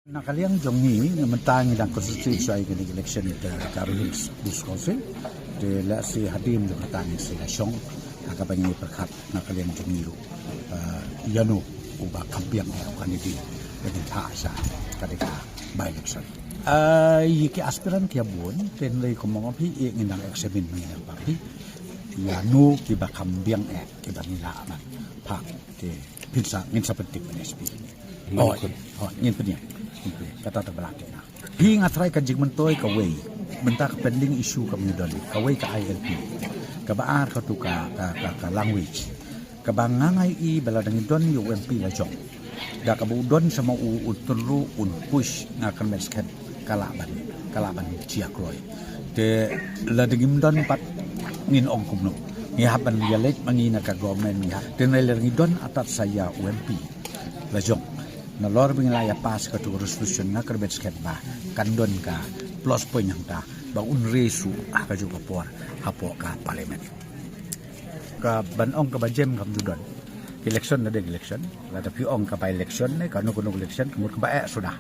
Nakaliang jongi mentang dan konstitusi ay kini election da Caroline Wisconsin de la si hadim de matang si la song akabanyi perkat nakaliang jongi ru yanu uba kampiang ya kanidi dengan tasa kadika by election yiki aspiran kia bun ten lay komong api ngindang eksemin ngindang parti yanu kiba kambiang kiba nilaman pak de pinsa ngin seperti PSP ngin punya kata terbelakang. Hingga try kajik mentoy kawai, mentak pending isu kami dali, kawai ke ILP, kebaar ke tuka ke language, kebangangai i beladang don UMP la jong, dah kabudon sama uturu push ngakan mesket kalaban ciakroy, de ladang don pat ngin ong kumno, ngihapan dialek mangina ka government ngihap, de ladang don atat saya UMP la jong. Nalor bingilaya pas ke tu resolution na kerbet sket ba kandon ka plus point yang ta ba unresu ka juga por hapo ka parliament ka banong ka bajem kam dudon election na de election la tapi ong ka by election ne ka no election kemut ka ba sudah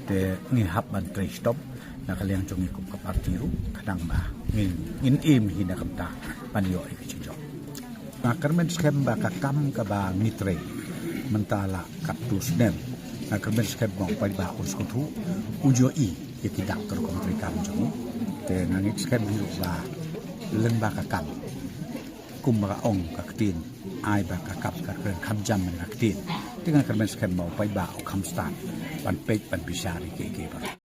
de ngihap ban tre stop na kaliang jongi kum ka parti ru kadang ba ngin im hina kam ta panyo ikicjo na kerbet sket ba ka kam ka ba mitre mentala kaptus nem kerben sket bang pai ba us kutu ujo i tidak terkontri kam jong te nangit sket biru ba len ba ka kam kum ba ong ka tin ai ba ka kap ka kam jam ka tin dengan kerben sket bang pai ba kam stan ban pek ban bisari ke ba